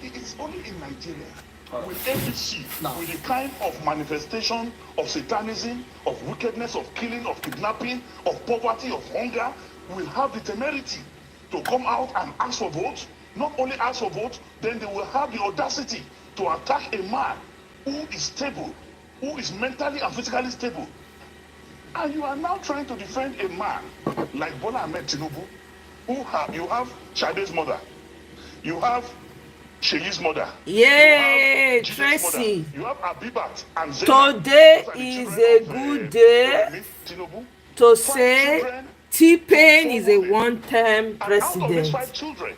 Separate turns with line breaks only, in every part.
It's only in Nigeria with APC, with the kind of manifestation of satanism, of wickedness, of killing, of kidnapping, of poverty, of hunger, will have the temerity to come out and ask for votes. Not only ask for votes, then they will have the audacity to attack a man who is stable, who is mentally and physically stable. And you are now trying to defend a man like Bola Ahmed Tinubu, you have Shade's mother, you have Sheyi's mother.
Yeah, Tracy.
You have Abibat and Zainab.
Today is a good day to say T-Pain is a one-term president.
Out of these 5 children,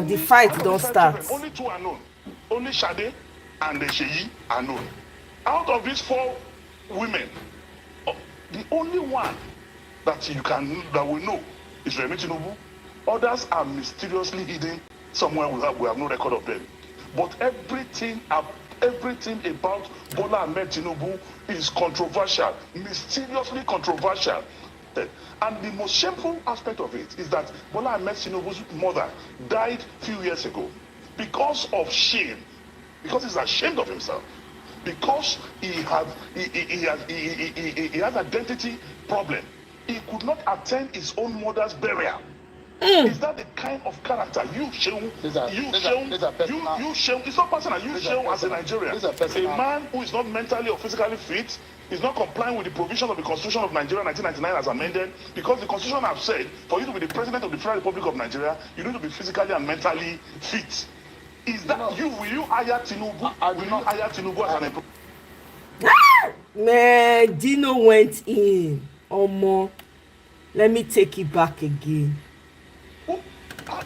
the fight don't start.
Only 2 are known. Only Shade and Sheyi are known. Out of these 4 women, the only one that we know is Remi Tinubu. Others are mysteriously hidden somewhere. We have no record of them. But everything about Bola Ahmed Tinubu is controversial, mysteriously controversial. And the most shameful aspect of it is that Bola Ahmed Tinubu's mother died a few years ago because of shame, because he's ashamed of himself, because he has identity problem. He could not attend his own mother's burial. Is that the kind of character you show? It's not personal. You show as a Nigerian, a man who is not mentally or physically fit, is not complying with the provisions of the Constitution of Nigeria 1999 as amended, because the Constitution has said for you to be the president of the Federal Republic of Nigeria, you need to be physically and mentally fit. Is that you? Will you hire Tinubu? Will you hire Tinubu as an employee?
Man, Dino went in. Omo, let me take it back again.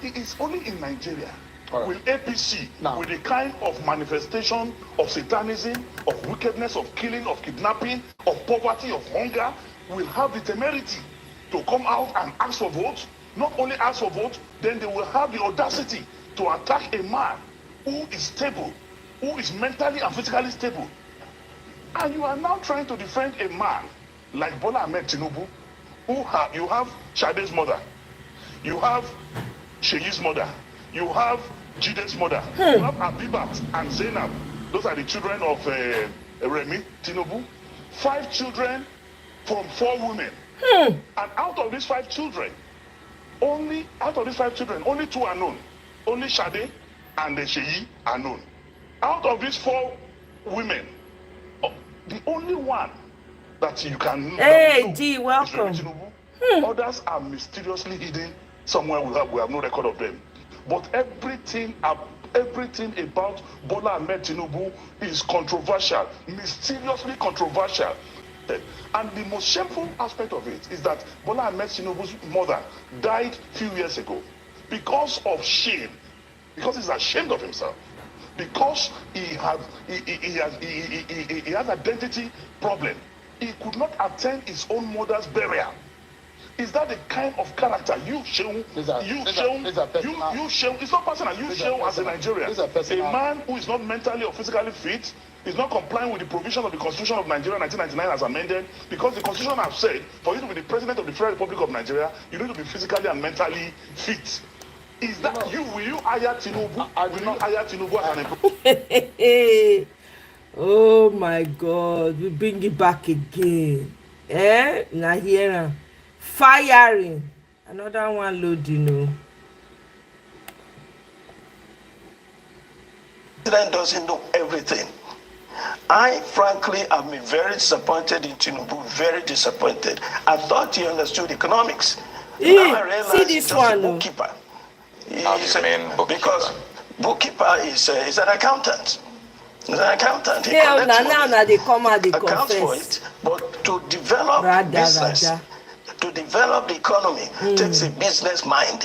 It's only in Nigeria with APC, with the kind of manifestation of satanism, of wickedness, of killing, of kidnapping, of poverty, of hunger, will have the temerity to come out and ask for votes. Not only ask for votes, then they will have the audacity to attack a man who is stable, who is mentally and physically stable. And you are now trying to defend a man like Bola Ahmed Tinubu, you have Shade's mother, you have Sheyi's mother, you have Jide's mother, you have Abibat and Zainab. Those are the children of Remi Tinubu. 5 children from 4 women. And out of these 5 children, only 2 are known. Only Shade and Sheyi are known. Out of these 4 women, the only one that you can
know D, welcome.
Others are mysteriously hidden somewhere. We have no record of them. But everything about Bola Ahmed Tinubu is controversial, mysteriously controversial. And the most shameful aspect of it is that Bola Ahmed Tinubu's mother died a few years ago because of shame, because he's ashamed of himself, because he has identity problem. He could not attend his own mother's burial. Is that the kind of character you show? It's not personal. You show as a Nigerian, a man who is not mentally or physically fit, is not complying with the provisions of the Constitution of Nigeria 1999 as amended, because the Constitution has said for you to be the president of the Federal Republic of Nigeria, you need to be physically and mentally fit. Is that you? Will you hire Tinubu? I will not hire Tinubu as an employee.
Oh my God, we bring it back again. Now here, firing. Another one loading.
The president doesn't know everything. I frankly have been very disappointed in Tinubu, very disappointed. I thought he understood economics. Now I realize
see this one,
a bookkeeper. Because bookkeeper is an accountant. He's an accountant. He
now they come out, they
accounts for it. But to develop business, to develop the economy, takes a business mind.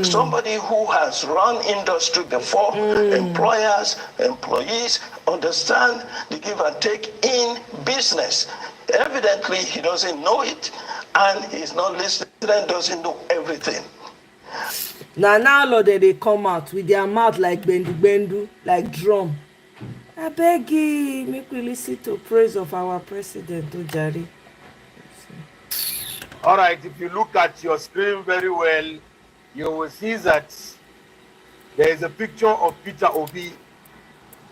Somebody who has run industry before, employers, employees, understand the give and take in business. Evidently, he doesn't know it, and he's not listening, doesn't know everything.
Now, Lord, they come out with their mouth like bendu, like drum. I beg you, make we listen to praise of our president, Ojari.
All right, if you look at your screen very well, you will see that there is a picture of Peter Obi,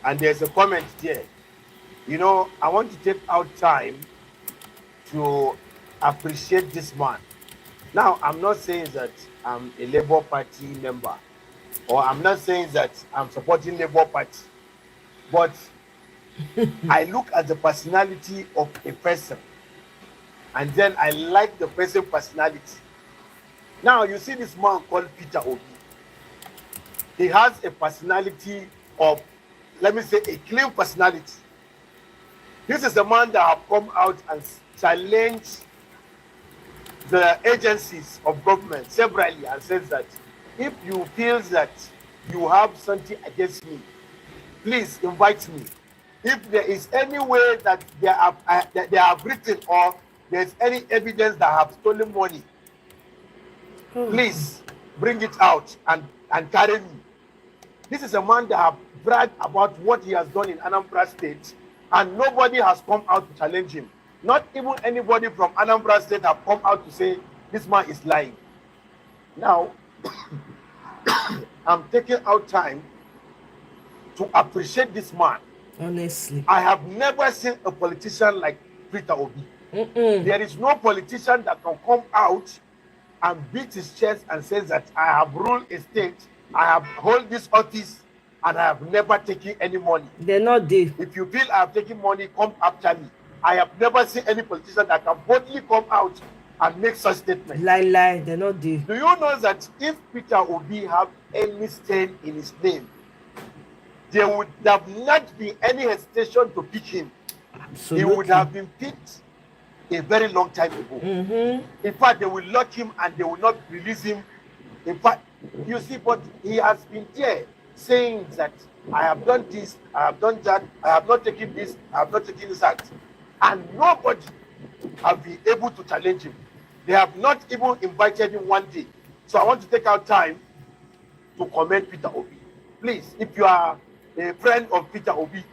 and there's a comment there. You know, I want to take out time to appreciate this man. Now, I'm not saying that I'm a Labour Party member, or I'm not saying that I'm supporting Labour Party, but I look at the personality of a person, and then I like the person's personality. Now, you see this man called Peter Obi. He has a personality of, let me say, a clean personality. This is the man that have come out and challenged the agencies of government severally and says that if you feel that you have something against me, please invite me. If there is any way that they have written or there's any evidence that have stolen money, please bring it out and carry me. This is a man that have bragged about what he has done in Anambra State, and nobody has come out to challenge him. Not even anybody from Anambra State have come out to say this man is lying. Now, I'm taking out time to appreciate this man.
Honestly,
I have never seen a politician like Peter Obi. There is no politician that can come out and beat his chest and says that I have ruled a state, I have held this office, and I have never taken any money.
They're not there.
If you feel I have taken money, come after me. I have never seen any politician that can boldly come out and make such statements.
Lie, they're not there.
Do you know that if Peter Obi have any stain in his name, there would have not been any hesitation to pick him.
Absolutely.
He would have been picked a very long time ago. In fact, they will lock him and they will not release him. In fact, you see, but he has been there saying that I have done this, I have done that, I have not taken this, I have not taken this act. And nobody have been able to challenge him. They have not even invited him one day. So I want to take out time to commend Peter Obi. Please, if you are a friend of Peter Obi,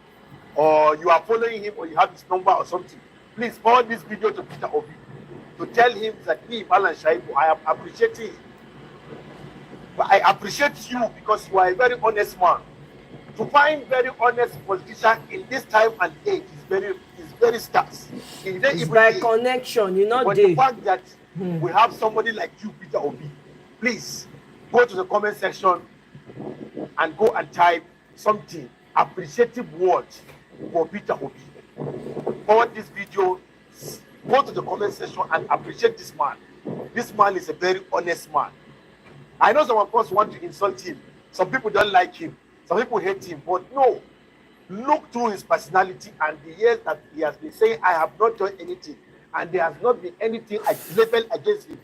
or you are following him, or you have his number or something, please forward this video to Peter Obi to tell him that me, Malan Shaibu, I am appreciating him. But I appreciate you because you are a very honest man. To find very honest politician in this time and age is very scarce.
It's by connection, you know.
But the fact that we have somebody like you, Peter Obi, please go to the comment section and go and type something appreciative words for Peter Obi. Forward this video, go to the comment section and appreciate this man. This man is a very honest man. I know some of us want to insult him. Some people don't like him. Some people hate him. But no, look through his personality and the years that he has been saying, I have not done anything. And there has not been anything leveled against him.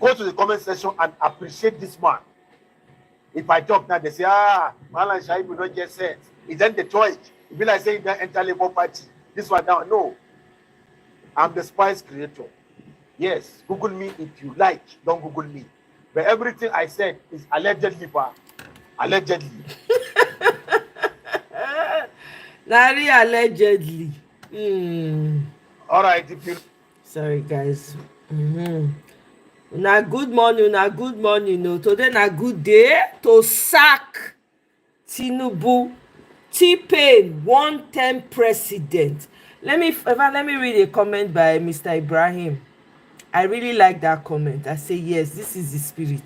Go to the comment section and appreciate this man. If I talk now, they say, Malan Shaibu don't get sense. It's then the choice. It be like saying that enter Labour Party. This one now. No. I'm the spice creator. Yes, Google me if you like. Don't Google me. But everything I said is allegedly, allegedly.
Larry, allegedly.
All right, if you.
Sorry, guys. Na good morning, no. Today na good day to sack Tinubu. T-Pain, one-term president. Let me read a comment by Mr. Ibrahim. I really like that comment. I say, yes, this is the spirit.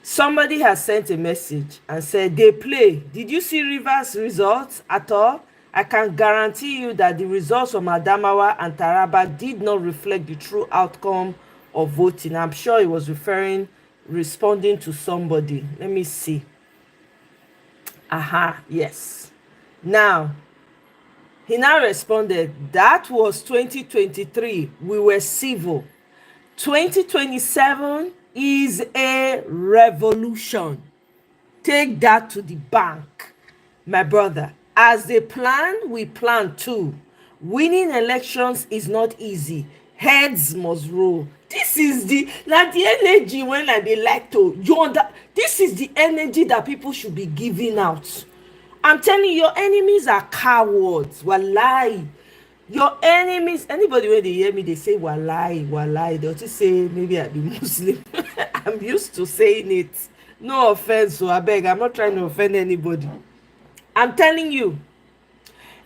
Somebody has sent a message and said, they play. Did you see Rivers' results at all? I can guarantee you that the results from Adamawa and Taraba did not reflect the true outcome of voting. I'm sure he was responding to somebody. Let me see. Yes. Now, he now responded, that was 2023. We were civil. 2027 is a revolution. Take that to the bank, my brother. As they plan, we plan too. Winning elections is not easy. Heads must roll. This is the energy when they like to. This is the energy that people should be giving out. I'm telling you, your enemies are cowards. Wallahi. Your enemies, anybody when they hear me, they say wallahi. They'll just say, maybe I be Muslim. I'm used to saying it. No offense, so I beg, I'm not trying to offend anybody. I'm telling you,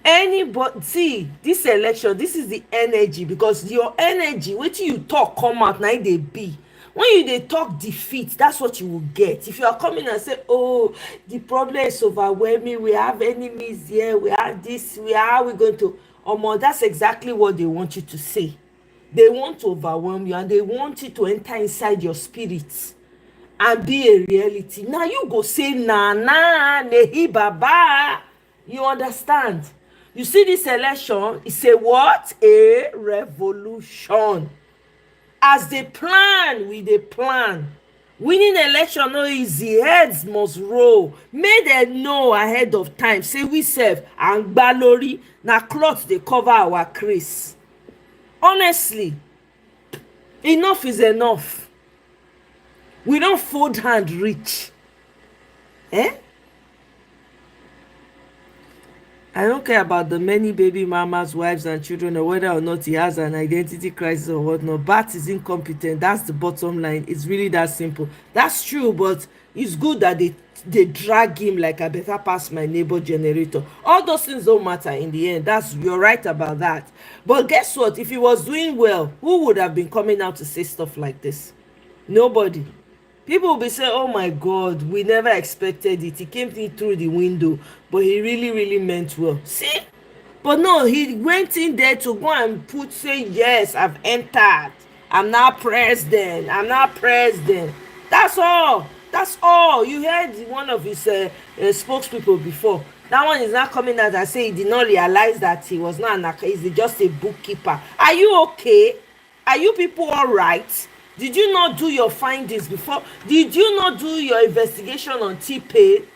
anybody, see this election, this is the energy, because your energy, wetin you talk come out na it dey be. When you dey talk defeat, that's what you will get. If you are coming and say, oh, the problem is overwhelming, we have enemies here, we have this, how we going to, omo, that's exactly what they want you to say. They want to overwhelm you, and they want you to enter inside your spirit and be a reality. Now you go say na nehi baba. You understand? You see, this election is a what? A revolution. As they plan, we dey plan. Winning election no easy, heads must roll. Make dem know ahead of time say we sef and gbalori na cloth dey cover our crease. Honestly, enough is enough. We don fold hand reach. I don't care about the many baby mamas, wives and children, or whether or not he has an identity crisis or whatnot. Bat is incompetent. That's the bottom line. It's really that simple. That's true, but it's good that they drag him like I better pass my neighbor generator. All those things don't matter in the end. You're right about that. But guess what? If he was doing well, who would have been coming out to say stuff like this? Nobody. People will be saying, oh my God, we never expected it. He came in through the window, but he really meant well. See? But no, he went in there to go and say, yes, I've entered. I'm now president. That's all. That's all. You heard one of his spokespeople before. That one is not coming out and say he did not realize that he was not he's just a bookkeeper. Are you okay? Are you people all right? Did you not do your findings before? Did you not do your investigation on T-Pain?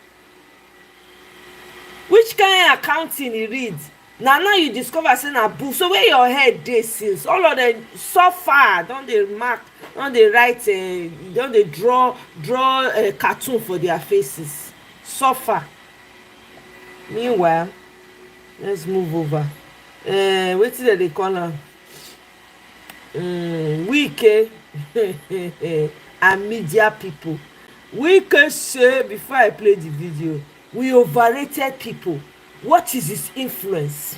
Which kind of accounting he reads? Now you discover say na book. So where your head dey since? All of them suffer. Don dey mark, don dey write, don dey draw a cartoon for their faces. Suffer. Meanwhile, let's move over. Wetin dem dey call am? Wike and media people. Wike say, before I play the video, we overrated people. What is his influence?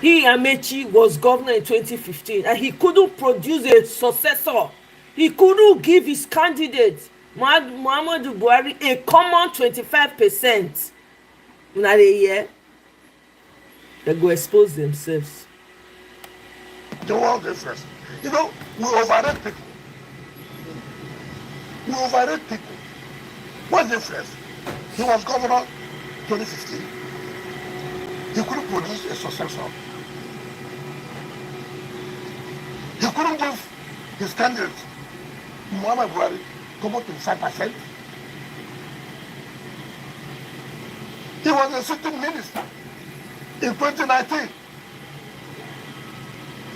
He, Amechi, was governor in 2015 and he couldn't produce a successor. He couldn't give his candidate, Muhammadu Buhari, a common 25%. Una dey hear? They go expose themselves.
The world difference. You know, we overrate people. What difference? He was governor 2015. He couldn't produce a successor. He couldn't give his candidate, Muhammad Buhari, common 25%. He was a sitting minister in 2019.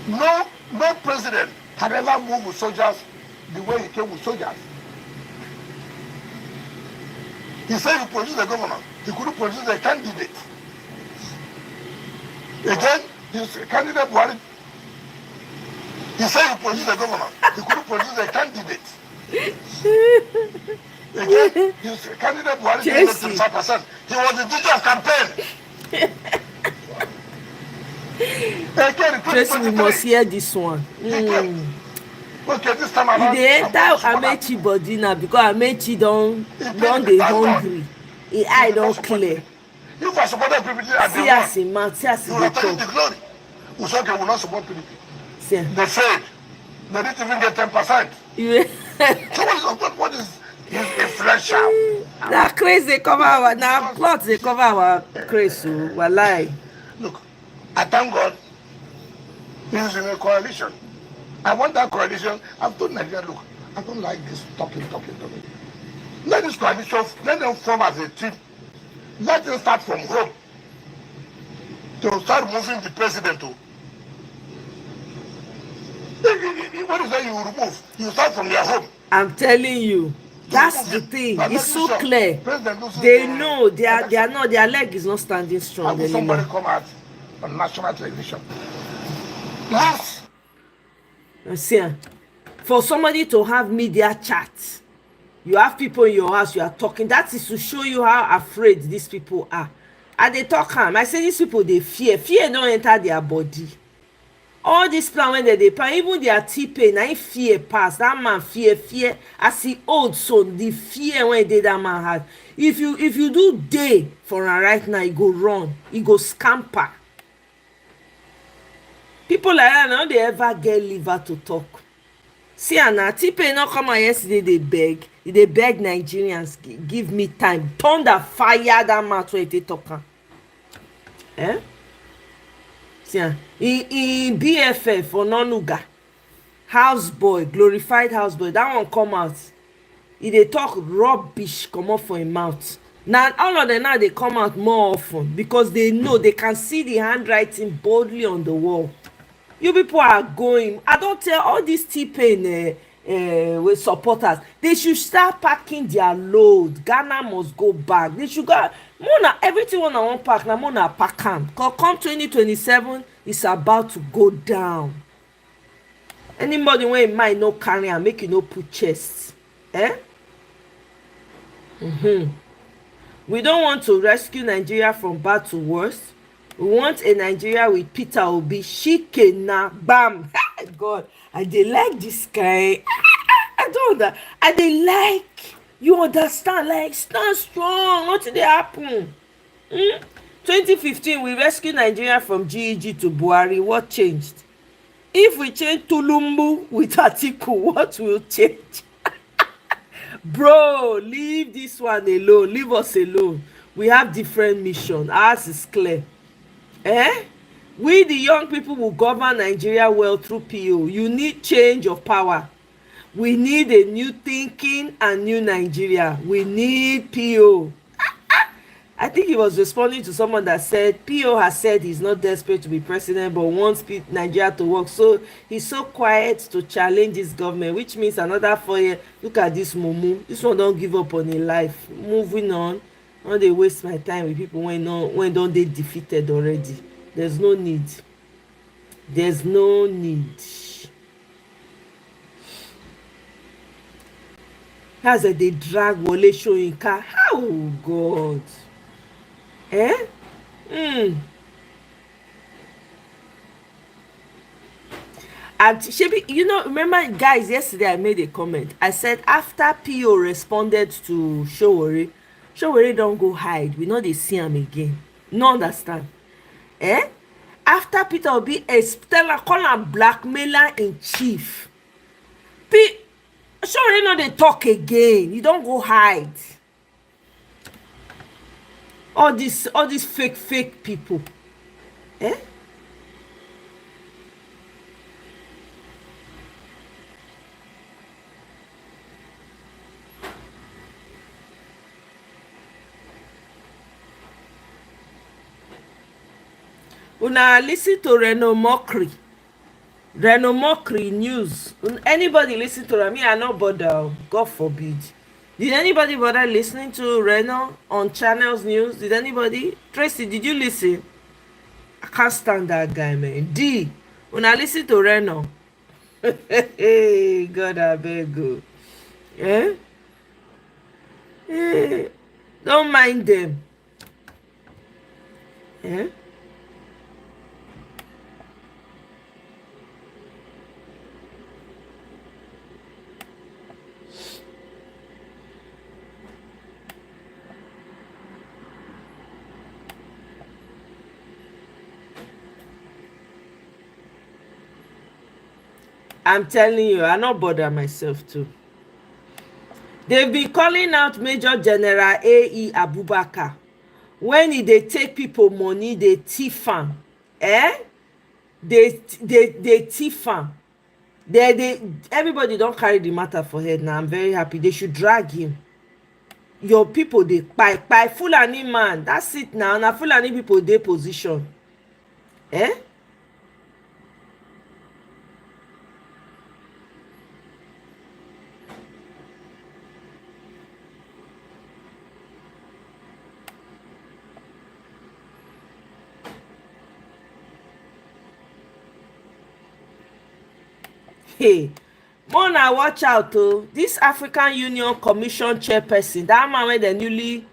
No president had ever moved with soldiers the way he came with soldiers. He said he produced a governor. He couldn't produce a candidate. Again, his candidate Buhari. He said he produced a governor. He couldn't produce a candidate. Again, his candidate Buhari didn't get 35%. He was the teacher of campaign.
Tracy, we must hear this one.
Okay, this time around,
e dey enter Amechi body now because Amechi don dey hungry. Him eye don clear.
If I supported PDP,
see as him mouth, see as he dey talk.
The glory. Usoke will not support PDP.
See.
They failed. They didn't even get 10%. So what is influential?
Na craze dey cover our, na plot dey cover our craze o. Walai.
Look, I thank God he's in a coalition. I want that coalition. I've told Nigeria, look, I don't like this talking. Let this coalition, let them form as a team. Let them start from home. To start moving the president to. What is that you remove? You start from your home.
I'm telling you. That's the thing. It's so clear. They know they are not, their leg is not standing strong anymore.
Somebody come out on national television. Yes.
See, for somebody to have media chat you have people in your house, you are talking. That is to show you how afraid these people are. And they talk am, I say these people dey fear don enter their body. All this plan wey dem dey plan, even their T-Pain na him fear pass. That man fear as he old, so the fear wey dey that man heart. If you do dey for am right now, e go run, e go scamper. People like that no dey ever get liver to talk. See am na, T-Pain no come out yesterday dey beg, e dey beg Nigerians give me time. Thunder fire that mouth wey e take talk am. See am, in BFF for Nonuga, houseboy, glorified houseboy, that one come out, e dey talk rubbish comot for im mouth. Now all of them now dey come out more often because they know, they can see the handwriting boldly on the wall. You people are going, I don tell all these T-Pain with supporters, they should start packing their load. Ghana must go back. They should go. Mona, everything una wan pack na mona pack am. Come 2027, it's about to go down. Anybody wey im mind no carry am, make e no put chest. We don't want to rescue Nigeria from bad to worse. We want a Nigeria with Peter Obi, shikena, bam. God, I dey like this guy. I don't know. I dey like, you understand, like, stand strong. What did happen? 2015, we rescued Nigeria from GEG to Buhari. What changed? If we change Tulumbu with Atiku, what will change? Bro, leave this one alone. Leave us alone. We have different mission. Ours is clear. We the young people will govern Nigeria well through PO. You need change of power. We need a new thinking and new Nigeria. We need PO. I think he was responding to someone that said PO has said he's not desperate to be president but wants Nigeria to work, so he's so quiet to challenge his government, which means another 4 years. Look at this mumu, this one don't give up on him life. Moving on, I don't dey waste my time with people when don't they defeated already. There's no need. There's no need. As they drag Wole Soyinka, oh God. And Shebi, you know, remember guys, yesterday I made a comment. I said after PO responded to Showore don't go hide. We know they see him again. No understand. After Peter Obi Stella call am blackmailer in chief. Showore no dey talk again. You don't go hide. All these fake people. Una listen to Reno Mockery news. Anybody listen to me? I no bother. God forbid. Did anybody bother listening to Reno on Channels News? Did anybody? Tracy, did you listen? I can't stand that guy, man. D, una listen to Reno. Hey, God, I beg you. Don't mind them. I'm telling you, I not bother myself too. They've been calling out Major General A.E. Abubakar. When they take people money, they thief am. They thief am. Everybody don't carry the matter for head now. I'm very happy. They should drag him. Your people, they by Fulani man. That's it now. Now Fulani people, they position. Hey, Una watch out o. This African Union Commission chairperson, that man wey dem newly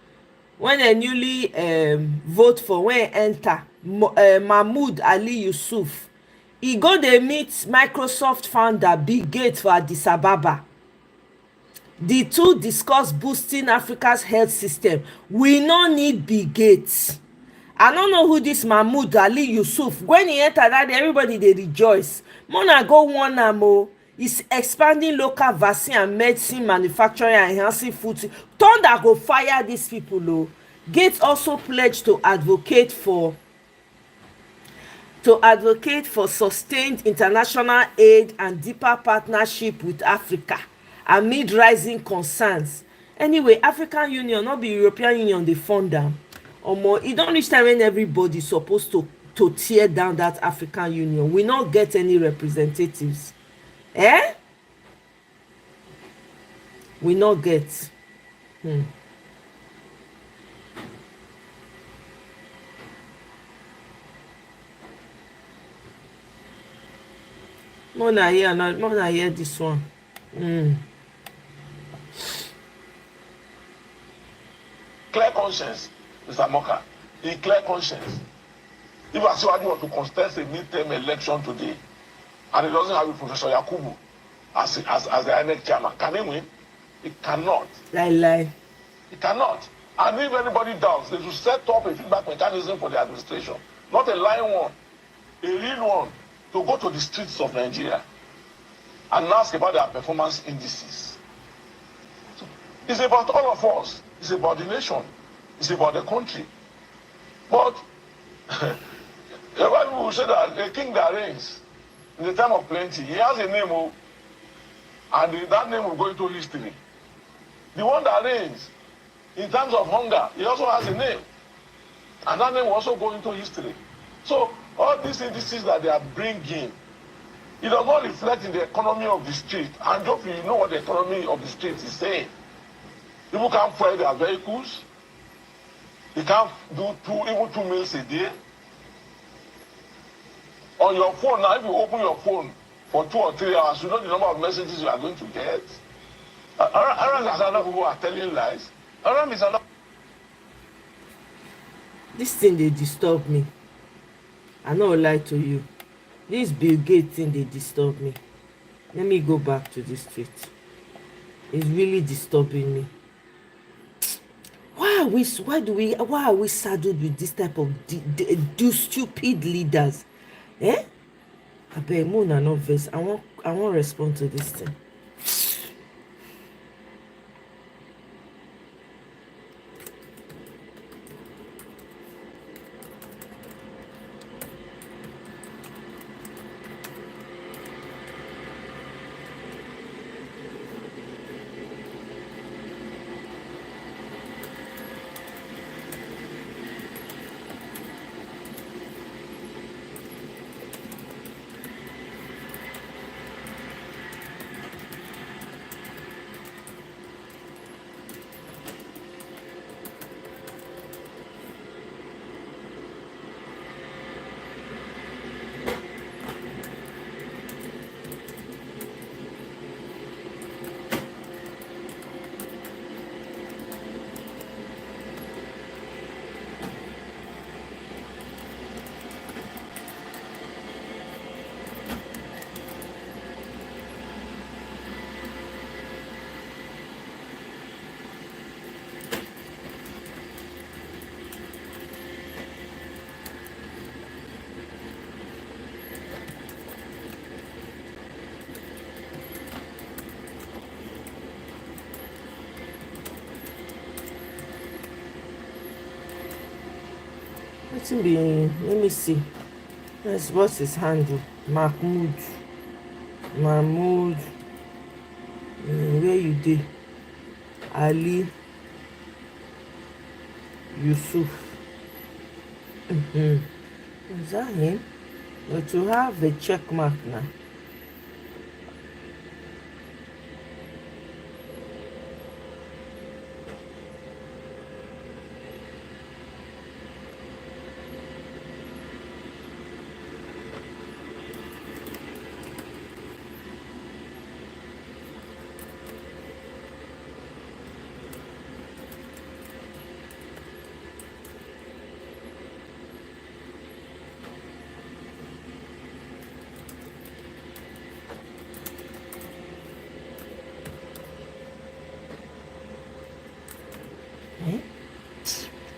vote for, when e enter, Mahmood Ali Yusuf, e go dey meet Microsoft founder Bill Gates for Addis Ababa. The two discuss boosting Africa's health system. We no need Bill Gates. I no know who this Mahmood Ali Yusuf. When he enter that day, everybody dey rejoice. Mona go warn am o. Is expanding local vaccine and medicine manufacturing and enhancing food. Thunder go fire these people o. Gates also pledged to advocate for sustained international aid and deeper partnership with Africa amid rising concerns. Anyway, African Union, no be European Union dey fund am. Omo, e don reach time when everybody suppose to tear down that African Union. We no get any representatives. We no get. Mona hear this one.
Clear conscience, Mr. Moka. In clear conscience. If Asiwaju want to contest a midterm election today, and he doesn't have a Professor Yakubu as the INEC chairman, can he win? It cannot.
Lie.
It cannot. And if anybody doubts, they should set up a feedback mechanism for the administration, not a lying one, a real one, to go to the streets of Nigeria and ask about their performance indices. So it's about all of us. It's about the nation. It's about the country. But the Bible will say that a king that reigns in the time of plenty, he has a name, and that name will go into history. The one that reigns in times of hunger, he also has a name, and that name will also go into history. So all these indices that they are bringing, it does not reflect in the economy of the street. And just you know what the economy of the street is saying. People can't fuel their vehicles. They can't do even two meals a day. On your phone now, if you open your phone for 2 or 3 hours, you know the number of messages you are going to get. Around other people are telling lies. Around is another.
This thing dey disturb me. I no lie to you. This Bill Gates thing dey disturb me. Let me go back to the street. It's really disturbing me. Why are we saddled with this type of stupid leaders? Abeg, una no vex. I want respond to this thing. Let me see. What's his handle? Mahmood. Where you dey? Ali Yusuf. Is that him? But you have a check mark now.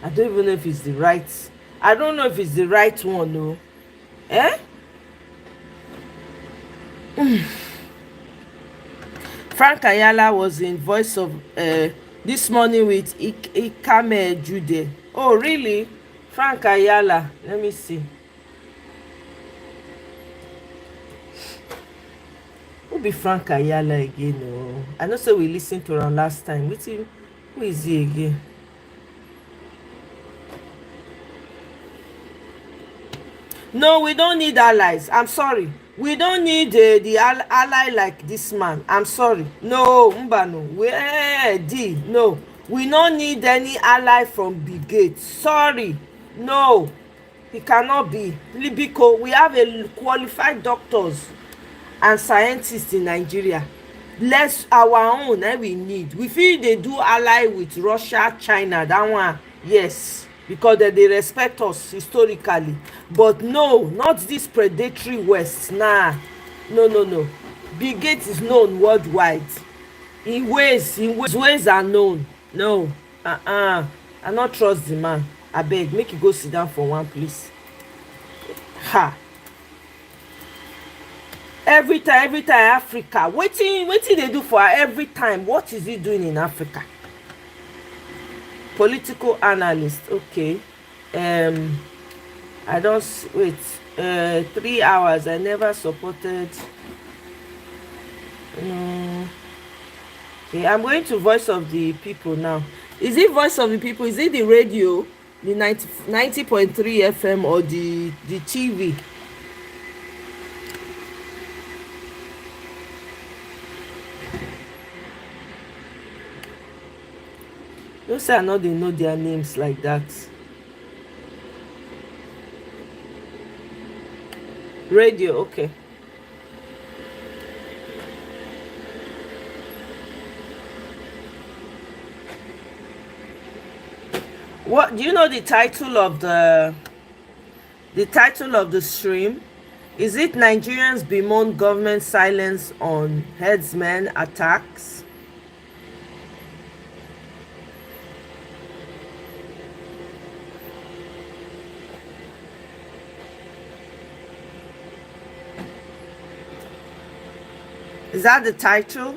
I don't even know if it's the right. I don't know if it's the right one, no. Eh? Frank Ayala was in Voice of this morning with Ikame Jude. Oh, really? Frank Ayala. Let me see. Who be Frank Ayala again? Oh, I know. So we listened to him last time. Who is he again? No, we don't need allies. I'm sorry. We don't need the ally like this man. I'm sorry. No, Mbano. No. We don't need any ally from Brigade. Sorry. No. He cannot be. Libiko, we have a qualified doctors and scientists in Nigeria. Less our own we need. We feel they do ally with Russia, China. That one, yes, because they respect us historically. But no, not this predatory West. Nah, no. Bill Gates is known worldwide. His ways are known. No, I not trust the man. Abeg, make you go sit down for one place. Ha. Every time Africa wetin they do for her every time? What is he doing in Africa? Political analyst, okay. I don't wait 3 hours. I never supported. Okay, I'm going to Voice of the People now. Is it Voice of the People? Is it the radio, the 90.3 FM, or the TV? Don't say I know they know their names like that. Radio, okay. What do you know the title of the stream? Is it Nigerians bemoan government silence on herdsmen attacks? Is that the title?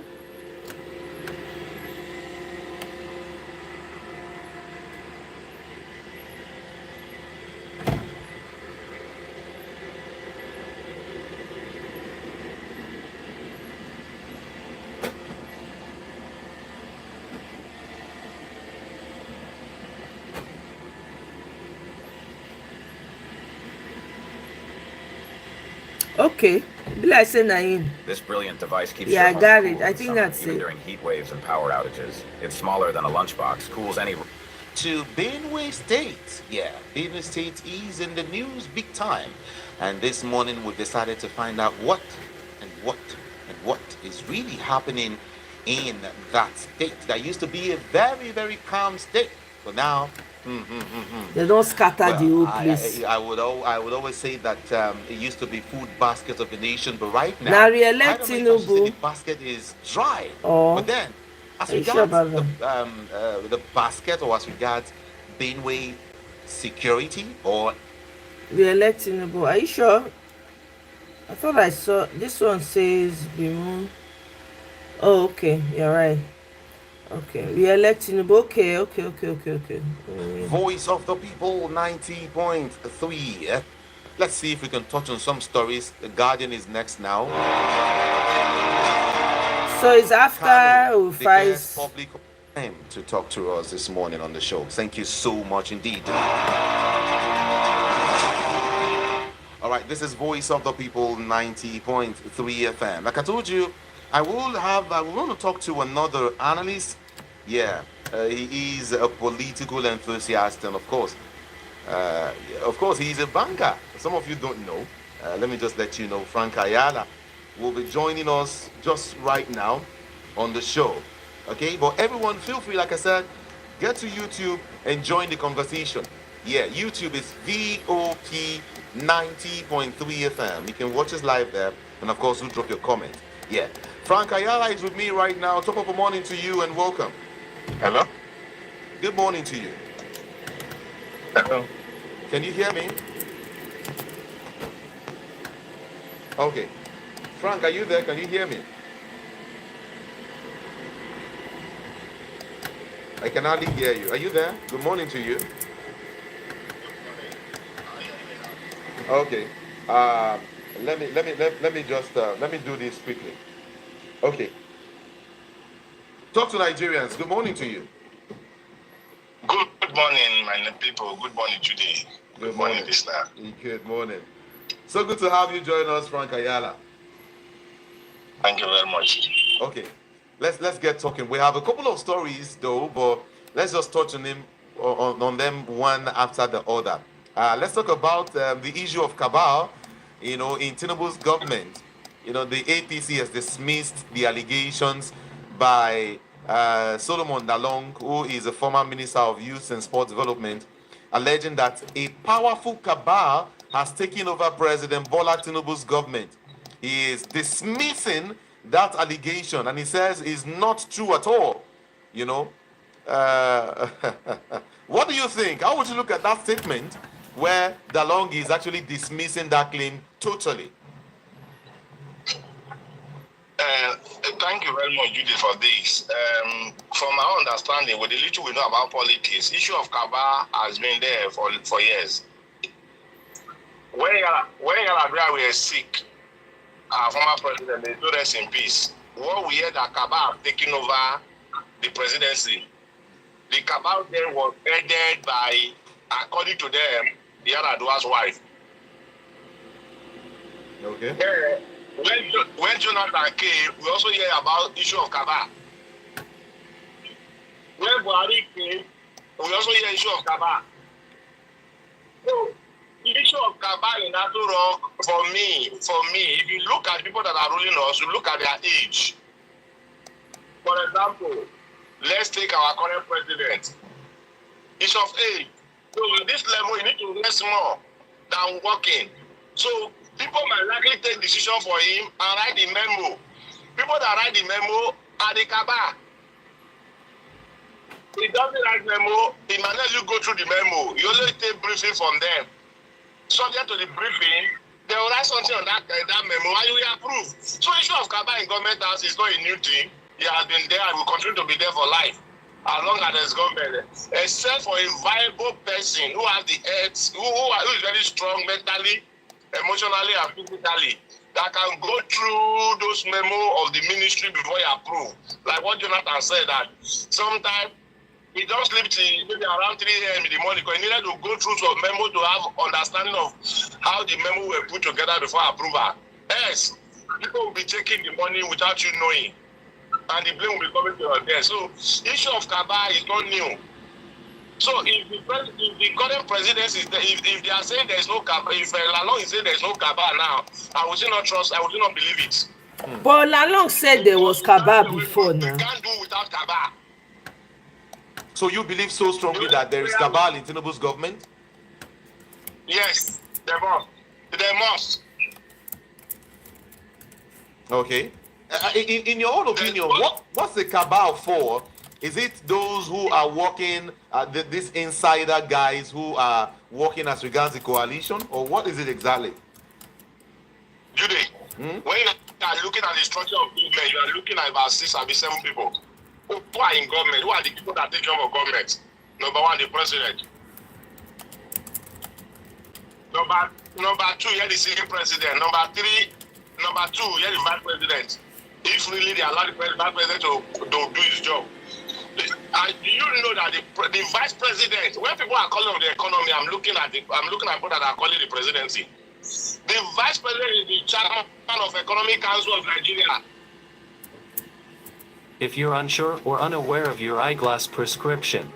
Okay. Like say Naim.
This brilliant device keeps
I
your
got
home
it.
cool
I
in
think
summer,
that's
even
it.
during heat waves and power outages. It's smaller than a lunchbox, cools any.
To Benue State. Yeah, Benue State is in the news big time. And this morning we've decided to find out what is really happening in that state. That used to be a very, very calm state. But now,
They don't scatter the whole
I,
place.
I would always say that it used to be food basket of the nation, but right now,
Now
I
re-elect
don't know if I should say
Tinubu.
the basket is dry.
Oh,
But then, as
are you sure
regards
about
the basket, or as regards Benway security, or
re-elect Tinubu? Are you sure? I thought I saw this one says Bimu. Oh, okay, you're right. Okay, re-elect Tinubu. Okay.
Voice of the People 90.3. Let's see if we can touch on some stories. The Guardian is next now.
So it's after
Kano declares
Ufai's.
public time to talk to us this morning on the show. Thank you so much indeed. All right, this is Voice of the People 90.3 FM. Like I told you, I want to talk to another analyst. Yeah, he is a political enthusiast, and of course, he's a banker. Some of you don't know. Let me just let you know, Frank Ayala will be joining us just right now on the show. Okay, but everyone, feel free, like I said, get to YouTube and join the conversation. Yeah, YouTube is VOP 90.3 FM. You can watch us live there, and of course, do drop your comment. Yeah, Frank Ayala is with me right now. Top of the morning to you, and welcome.
Hello?
Good morning to you. Hello. Can you hear me? Okay. Frank, are you there? Can you hear me? I can hardly hear you. Are you there? Good morning to you. Okay. Uh, let me do this quickly. Okay. Talk to Nigerians. Good morning to you.
Good morning, my people. Good morning today. Good morning, listener.
Good morning. So good to have you join us, Frank Ayala.
Thank you very much.
Okay, let's get talking. We have a couple of stories though, but let's just touch on them one after the other. Let's talk about the issue of cabal. In Tinubu's government, the APC has dismissed the allegations by Solomon Dalong, who is a former minister of youth and sports development, alleging that a powerful cabal has taken over President Bola Tinubu's government. He is dismissing that allegation, and he says is not true at all. What do you think? How would you look at that statement where Dalong is actually dismissing that claim totally?
Thank you very much, Judy, for this. From our understanding, with the little we know about politics, issue of cabal has been there for years. When Yaradua were sick, our former president, they told us in peace. What we heard that cabal have taken over the presidency. The cabal then was headed by, according to them, the Yaradua's wife.
Okay.
When Jonathan came, we also hear about issue of cabal. When Buhari came, we also hear issue of cabal. So, the issue of cabal in Aso Rock, for me, if you look at people that are ruling us, you look at their age. For example, let's take our current president. He's of age. So at this level, you need to rest more than working. So people might likely take decision for him and write the memo. People that write the memo are the cabal. He doesn't write memo, he might let you go through the memo. You only take briefing from them. Subject to the briefing, they will write something on that memo and you will approve. So issue of cabal in government house is not a new thing. He has been there and will continue to be there for life. As long as there's government, except for a viable person who has the heads, who is very strong mentally, emotionally, and physically, that can go through those memo of the ministry before you approve. Like what Jonathan said, that sometimes he don't sleep till maybe around 3 a.m. in the morning because he needed to go through some memo to have understanding of how the memo were put together before approval. Yes, people will be taking the money without you knowing, and the blame will be coming to your desk. So, issue of cabal is not new. So, if the current presidency, if they are saying there is no cabal, if Lalong is saying there is no cabal now, I would still not trust, I would still not believe it.
But Lalong said there was cabal before now.
We can't do without cabal.
So you believe so strongly that there is cabal in Tinubu's government?
Yes, they must. They must.
Okay. In your own opinion, what's the cabal for? Is it those who are working, these insider guys who are working as regards the coalition, or what is it exactly?
Judy, when you are looking at the structure of government, you are looking at about 6 or 7 people. Who are in government? Who are the people that take care of government? Number 1, the president. Number 2, you have the sitting president. Number 2, you have the vice president. If really they allow the vice president to do his job. And do you know that the vice president, when people are calling on the economy, I'm looking at people that are calling the presidency. The vice president is the chairman of Economic Council of Nigeria.
If you're unsure or unaware of your eyeglass prescription,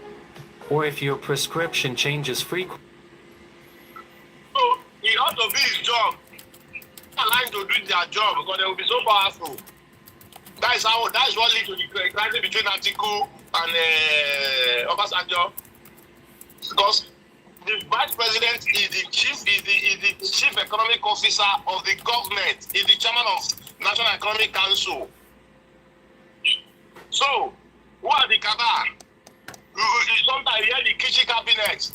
or if your prescription changes frequently.
So he ought to do his job. Aligned to do their job because they will be so powerful. That is what leads to the crisis between Atiku and Obasanjo. Because the vice president is the chief economic officer of the government, is the chairman of National Economic Council. So, who are the cabal? Sometimes you hear the kitchen cabinet.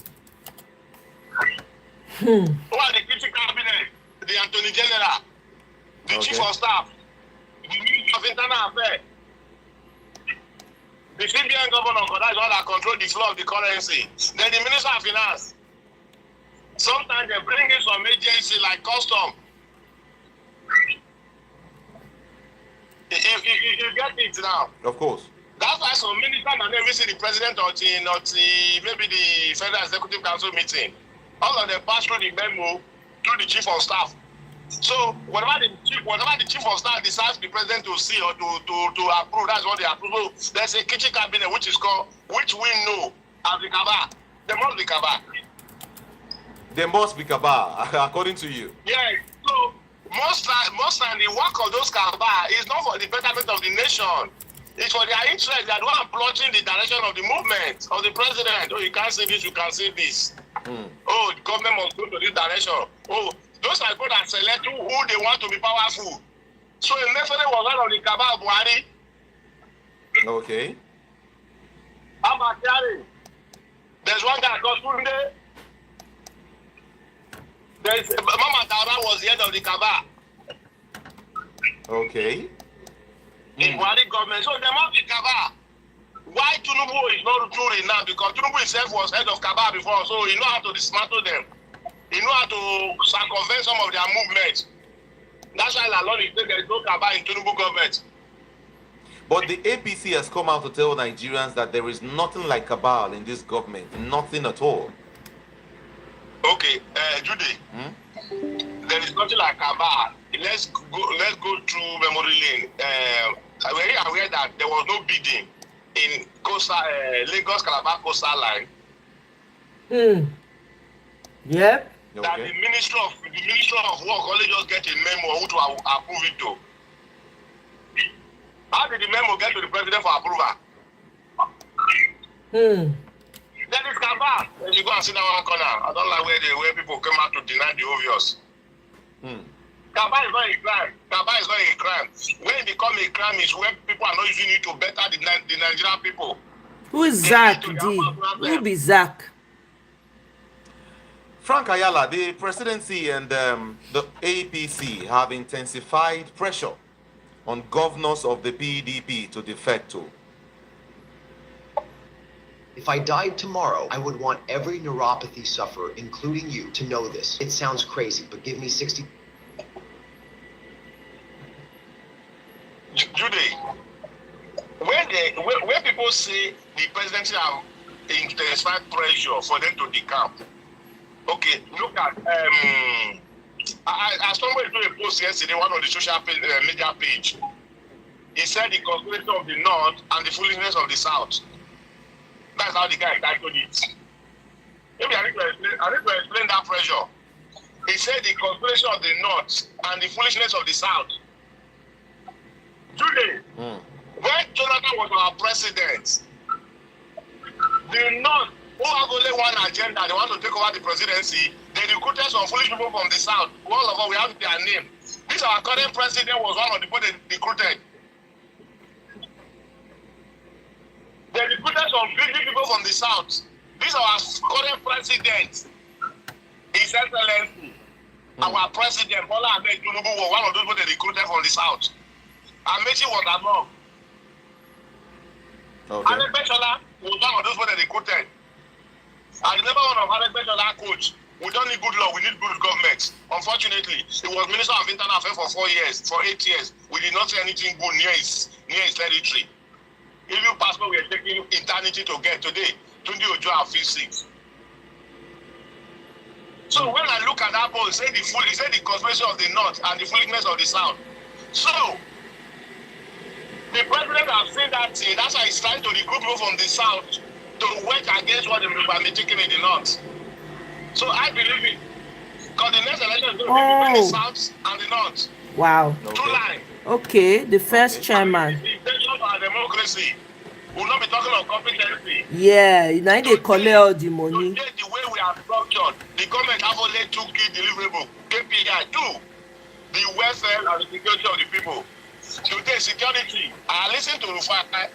Who are the critical cabinet? The Attorney General, the Chief of Staff, the Minister of Internal Affairs, the CBN governor, because that's all that control the flow of the currency. Then the Minister of Finance. Sometimes they bring in some agency like custom. You get it now.
Of course.
That's why some ministers and never see the president or maybe the Federal Executive Council meeting. All of them pass through the memo through the Chief of Staff. So whatever the chief of staff decides the president to see or to approve, that's what they approve. So there's a kitchen cabinet which we know as the cabal. There must be cabal.
There must be cabal, according to you.
Yeah. So most time the work of those cabal is not for the betterment of the nation. It's for their interest. They are the one plotting the direction of the movement of the president. Oh, you can't say this, you can say this. Oh, the government must go to this direction. Oh, those are people that select who they want to be powerful. So Emefiele was one of the cabal Buhari.
Okay.
Amakari. There's one guy called Tunde. There's Mama Tara was the head of the cabal.
Okay.
In Buhari government. So there must be cabal. Why Tinubu is not ruling now? Because Tinubu himself was head of cabal before, so he know how to dismantle them. He know how to circumvent some of their movements. That's why Lalon is saying there is no cabal in Tinubu government.
But the APC has come out to tell Nigerians that there is nothing like cabal in this government. Nothing at all.
Okay, Judy. There is nothing like cabal. Let's go through memory lane. I'm very aware that there was no bidding in Lagos Calabar coastal line.
Yep.
That the Ministry of Work only just get a memo who to approve it to. How did the memo get to the president for approval? That is cabal. When you go and sit down one corner, I don't like where people come out to deny the obvious. Cabal is not a crime. Cabal is not a crime. When it becomes a crime is when people are not using it to better the Nigerian people.
Who is Zach D? Who be Zach?
Frank Ayala, the presidency and the APC have intensified pressure on governors of the PDP to defect to.
If I died tomorrow, I would want every neuropathy sufferer, including you, to know this. It sounds crazy, but give me 60...
Judy, when people say the presidency have intensified pressure for them to decamp, okay, look at I stumbled into a post yesterday, one of the social media page. He said the conspiracy of the North and the foolishness of the South. That's how the guy titled it. Maybe I need to explain that pressure. He said the conspiracy of the North and the foolishness of the South. Today, when Jonathan was our president, the North, who have only one agenda, they want to take over the presidency, they recruited some foolish people from the South. All of us, we have their name. This our current president was one of the people they recruited. They recruited some big people from the South. This our current president, His Excellency, our president, Bola Ahmed Tinubu, was one of those people they recruited from the South. Amechi was among. Adegbeshola was one of those people they recruited. I remember one of Adegbeshola coach. We don't need good law, we need good government. Unfortunately, he was Minister of Internal Affairs for 8 years. We did not see anything good near his territory. Even passport we are taking eternity to get today. Tunde Ojo have physics. So when I look at that poll, he said the conspiracy of the North and the foolishness of the South. So the president has seen that thing. That's why he's trying to recruit people from the South to work against what they were taking in the North. So I believe it. Because the next election is going to be between the South and the North.
Wow.
Two lines.
Okay, the first chairman.
The intention of our democracy. We'll not be talking of competency.
Yeah, now they collect all the money.
Today, the way we are structured, the government have only 2 key deliverables. KPI, 2. The welfare and the security of the people. Today, security. I listen to Rufai.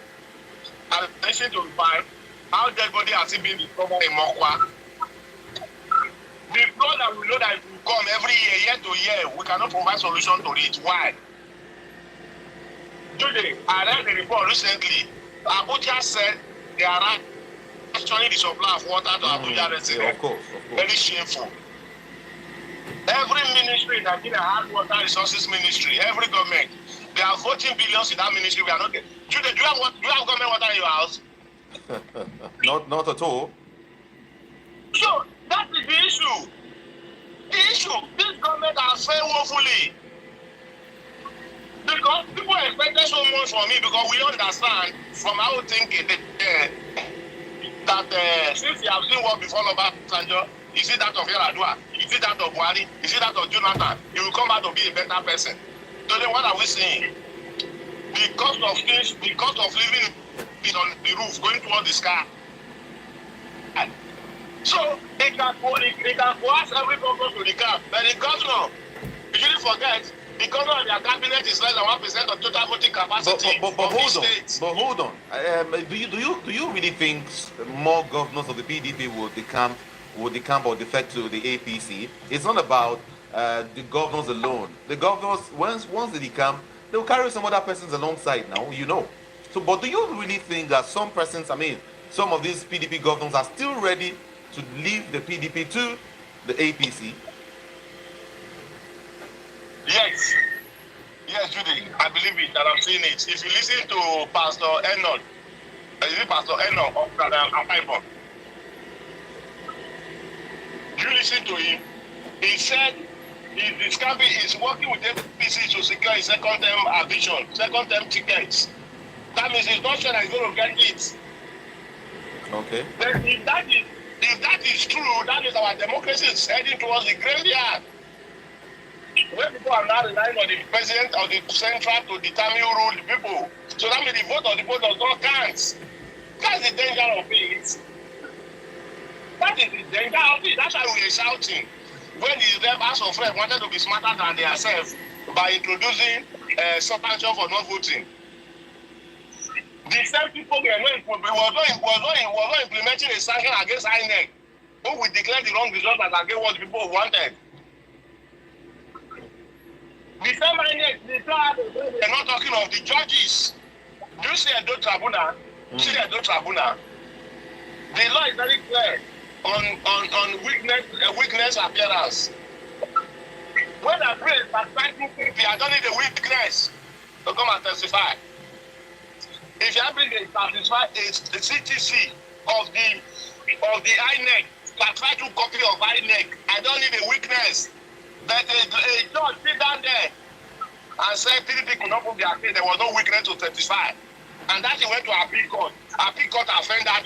How dead body has been discovered in Mokwa. The flood that we year to year, we cannot provide solution to it. Why? Today, I read the report recently. Abuja said they are rationing the supply of water to Abuja residents.
Yeah, of course.
Very shameful. Every ministry in Nigeria has water resources ministry. Every government, they are voting billions in that ministry. We are not getting. Today, do you have government water in your house?
Not at all.
So that is the issue. The issue, this government has failed woefully. Because people expected so much from me because we understand from our thinking that since you have seen what before about Sanjo, is it that of Yaradua? Is it that of Buhari? Is it that of Jonathan? You will come out to be a better person. So then what are we saying? The cost of things, the cost of living is on the roof, going toward the sky. So they can force every governor to the camp. But the governor, you shouldn't forget, the governor of their cabinet is less than 1% of total voting capacity.
But hold on. Do you really think more governors of the PDP would decamp or defect to the APC? It's not about the governors alone. The governors, once they decamp, they'll carry some other persons alongside now, you know. So, but do you really think that some persons, some of these PDP governors are still ready to leave the PDP to the APC?
Yes, Judy, I believe it, and I'm seeing it. If you listen to Pastor Enoch, of Akaibo, you listen to him, he said he's working with APC to secure his second-term ambition, second-term tickets. That means he's not sure that he's going to get it.
Okay.
Then if that is true, that means our democracy is heading towards the graveyard. Where people are now relying on the president or the central to determine who rule the people. So that means the vote of the people does not count. That's the danger of it. That is the danger of it. That's why we are shouting. When the House of Reps wanted to be smarter than themselves by introducing sanction for not voting. The same people were not implementing a sanction against INEC, who will declare the wrong result as against what people wanted. The same INEC, they're not talking of the judges. Do you see a do tribunal? See a do tribunal? The law is very clear on weakness appearance. When I pray that fighting people, I don't need a weakness to come and testify. If you bring a CTC of the INEC, certified copy of INEC, I don't need a weakness. But a judge sit down there and said PDP could not prove their case. There was no weakness to testify, and that he went to appeal court. Appeal court affirmed that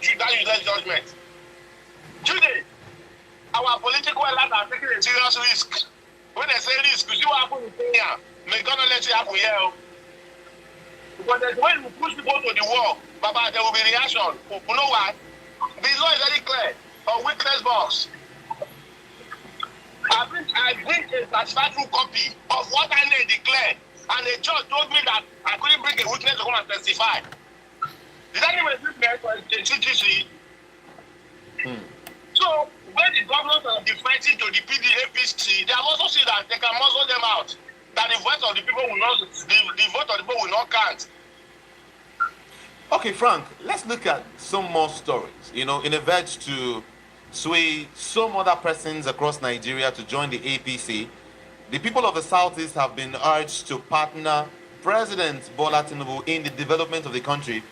useless judgment. Today, our political leaders are taking a serious risk. When they say risk, you see what happened in Kenya. May God not let you happen here. Because when we push people to the wall, Baba, there will be reaction. You know why? The law is very clear. A weakness box. I bring a satisfactory copy of what I may declare, and the judge told me that I couldn't bring a witness to come and testify. Is that even a witness for a CTC? So when the governors are defecting to the PDAPC, they have also seen that they can muzzle them out. That the vote of the people will not, the vote of the people will not count.
Okay, Frank, let's look at some more stories. In a verge to sway some other persons across Nigeria to join the APC, the people of the Southeast have been urged to partner President Bola Tinubu in the development of the country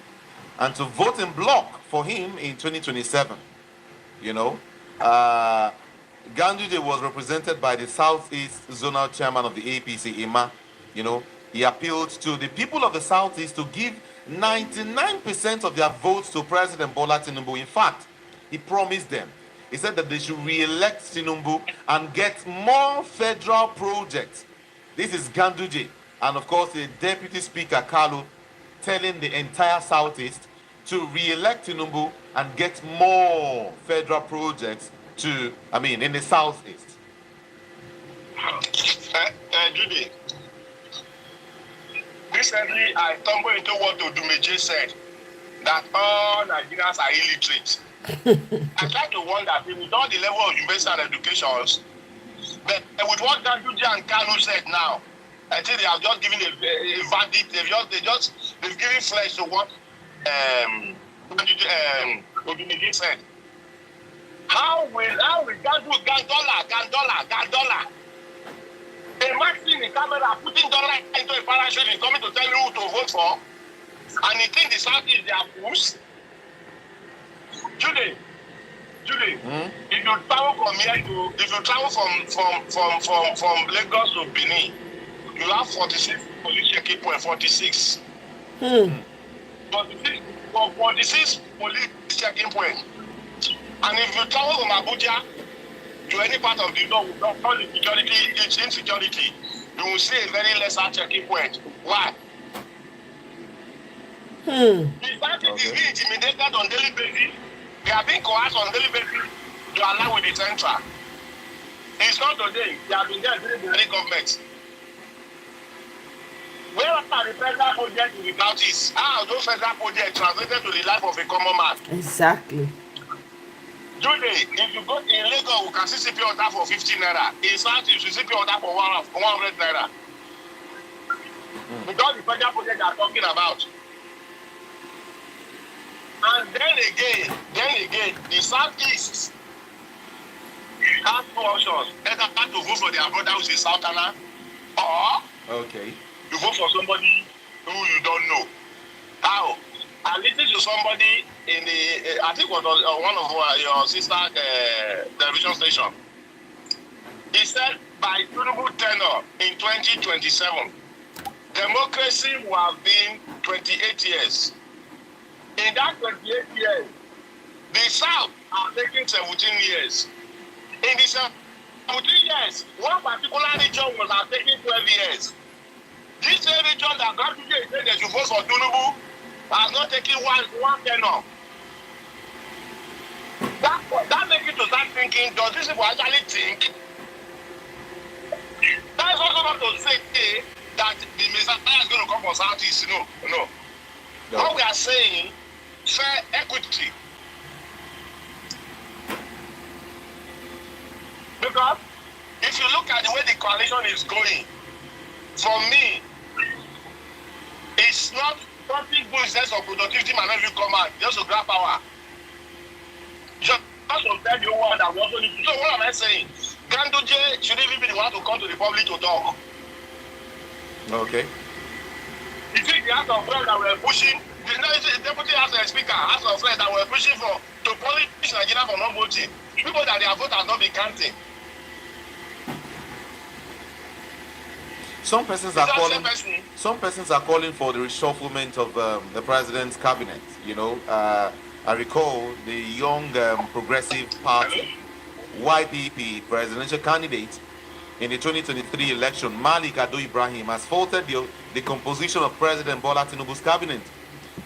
and to vote in bloc for him in 2027. Ganduje was represented by the Southeast Zonal Chairman of the APC, Ima. He appealed to the people of the Southeast to give 99% of their votes to President Bola Tinubu. In fact, he promised them. He said that they should re-elect Tinubu and get more federal projects. This is Ganduje, and of course the Deputy Speaker, Kalu, telling the entire Southeast to re-elect Tinubu and get more federal projects in the Southeast.
Judy, recently I stumbled into what Odumeje said, that all Nigerians are illiterate. I try to wonder, with all the level of university and educations, But with what Ganduje and Kanu said now, I think they have just given a verdict. They've given flesh to what Odumege said. How will Gandola? A man in the camera putting dollar into a parachute is coming to tell you who to vote for, and he thinks the South is their push. Judy, if you travel from here from Lagos to Benin, you have 46 police checking point, 46. 46 police checking point. And if you travel from Abuja to any part of the north without all the security, it's insecurity, you will see a very lesser checking point. Why? The fact is being intimidated on daily basis. They are being coerced on daily basis to align with the central. It's not today. They have been there during the government. Where are the federal projects in the counties? How are those federal projects translated to the life of a common man?
Exactly.
Today, if you go in Lagos, you can see CP order for 15 naira. In South, you see CP order for 100 naira. Because the federal project they are talking about. And then again, the Southeast has two options. Either to vote for their brother who's a Southerner, or you vote for somebody who you don't know. How? I listened to somebody in the, I think it was one of your sister television station. He said by Tinubu tenure in 2027, democracy will have been 28 years. In that 28 years, the South are taking 17 years. In the 17 years, one particular region will have taken 12 years. This region that Ganduje said they should vote for Tinubu has not taken one tenure. That makes you to start thinking, does this people actually think? That is also not to say that the Messiah is going to come from Southeast. No. What we are saying, fair equity. Because if you look at the way the coalition is going, for me, it's not something good in sense of productivity might not even come out just to grab power. Just to tell you what that we also need to. So what am I saying? Ganduje should even be the one to come to the public to talk.
Okay.
You think the House of Friends that were pushing, the deputy House Speaker, House of Friends that were pushing for to punish Nigeria for not voting, people that their vote has not been counting.
Some persons are calling for the reshufflement of the president's cabinet. You know, I recall the Young Progressive Party YPP presidential candidate in the 2023 election, Malik Ado Ibrahim, has faulted the composition of President Bola Tinubu's cabinet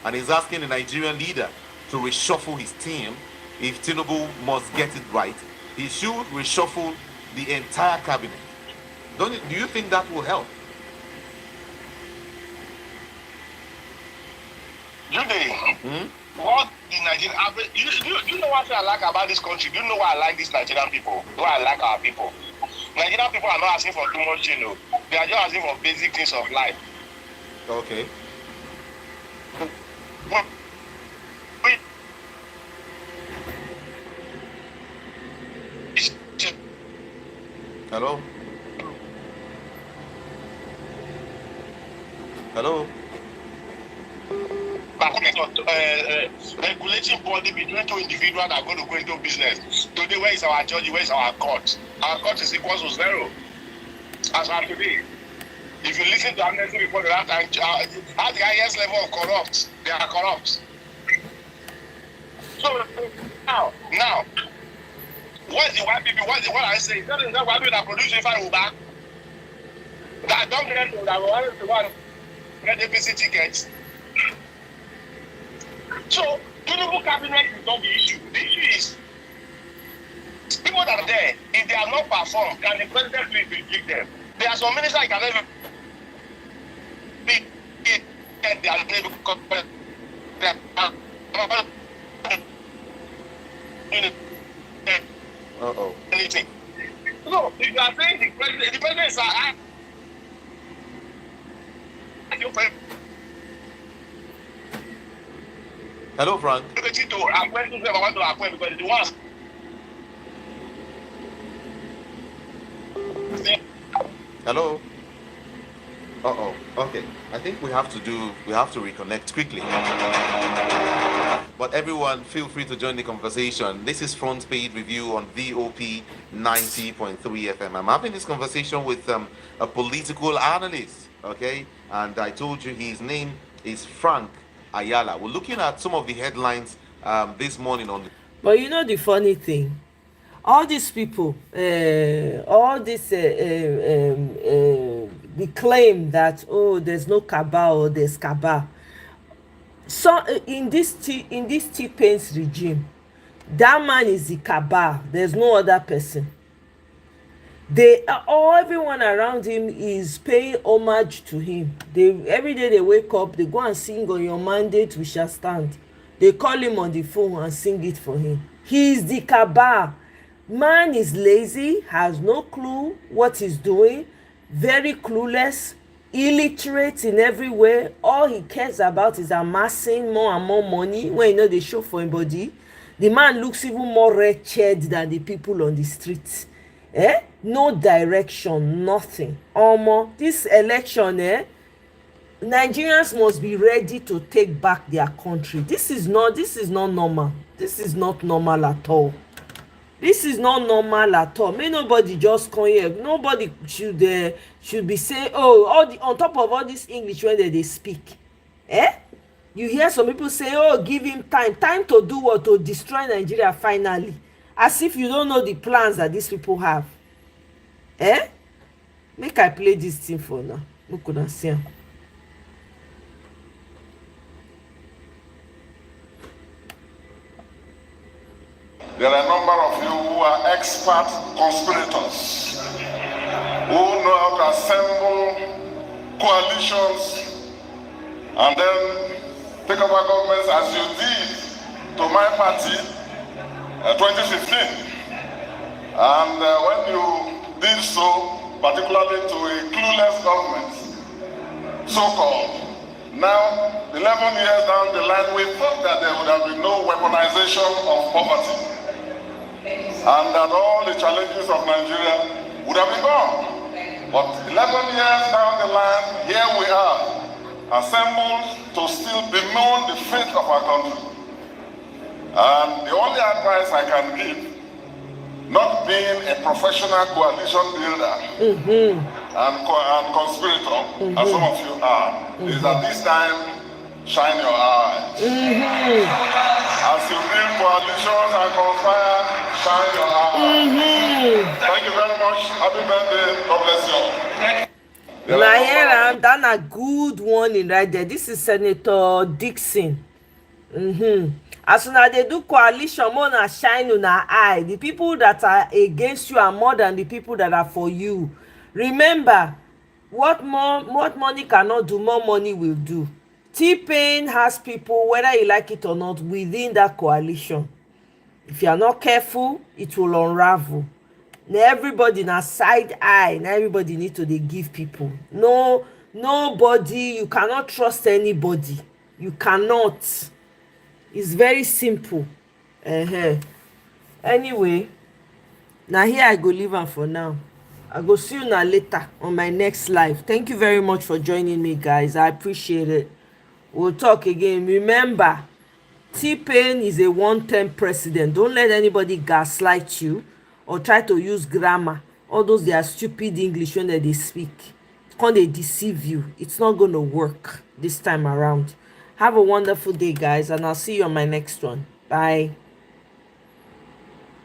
and is asking the Nigerian leader to reshuffle his team. If Tinubu must get it right, he should reshuffle the entire cabinet. Do you think that will help?
What the Nigerian, you know what I like about this country? Do you know why I like these Nigerian people? Why I like our people? Nigerian people are not asking for too much, you know. They are just asking for basic things of life.
Okay. Hello? Hello?
Regulating body between two individuals that are going to go into business. Today, where is our judge? Where is our court? Our court is equal to zero. As of today, if you listen to Amnesty report, at the highest level of corrupt, they are corrupt. So now, what is the YPP? What I say? That is that YPP that produce Ifa Uba. That don't get to that one get APC tickets. So, Tinubu cabinet is not the issue. The issue is people that are there, if they are not performed, can the president please reject them? There are some ministers that can never be they are never anything. No, No, if you are saying the president is
Hello, Frank.
to appoint whoever I want to appoint because the ones.
Hello. Uh-oh. Okay. I think we have to reconnect quickly. But everyone, feel free to join the conversation. This is Front Page Review on VOP 90.3 FM. I'm having this conversation with a political analyst, okay? And I told you his name is Frank Ayala. We're looking at some of the headlines this morning on.
But you know the funny thing, all these people, all this, the claim that there's no cabal or there's cabal. So in this T-Pain's regime, that man is the cabal. There's no other person. Everyone around him is paying homage to him. Every day they wake up, they go and sing on your mandate we shall stand. They call him on the phone and sing it for him. He is the cabal. Man is lazy, has no clue what he's doing, very clueless, illiterate in every way. All he cares about is amassing more and more money. When you know they show for him body, the man looks even more wretched than the people on the streets. No direction, nothing. This election, Nigerians must be ready to take back their country. This is not normal. This is not normal at all. This is not normal at all. May nobody just come here. Nobody should be saying, on top of all this English when they speak. You hear some people say, give him time to do what? To destroy Nigeria finally. As if you don't know the plans that these people have. Make I play this thing for now. We couldn't see him.
There are a number of you who are expert conspirators, who know how to assemble coalitions and then take over governments as you did to my party 2015. And when you did so, particularly to a clueless government, so-called, now 11 years down the line, we thought that there would have been no weaponization of poverty and that all the challenges of Nigeria would have been gone. But 11 years down the line, here we are, assembled to still bemoan the fate of our country. And the only advice I can give, not being a professional coalition builder and conspirator, as some of you are, is that this time, shine your eyes. As you build coalitions and conspire, shine your eyes. Thank you very much. Happy birthday. God bless you.
Naira, that's a good one right there. This is Senator Dixon. As soon as they do coalition, more na shine on our eye. The people that are against you are more than the people that are for you. Remember, what money cannot do, more money will do. T-Pain has people, whether you like it or not, within that coalition. If you are not careful, it will unravel. Now everybody na side eye. Now everybody need to dey give people. Nobody, you cannot trust anybody. You cannot. It's very simple. Anyway, now here I go leave am for now. I go see you now later on my next live. Thank you very much for joining me, guys. I appreciate it. We'll talk again. Remember, T-Pain is a one-term president. Don't let anybody gaslight you or try to use grammar. All those their stupid English when they speak. Can't they deceive you? It's not going to work this time around. Have a wonderful day, guys, and I'll see you on my next one. Bye.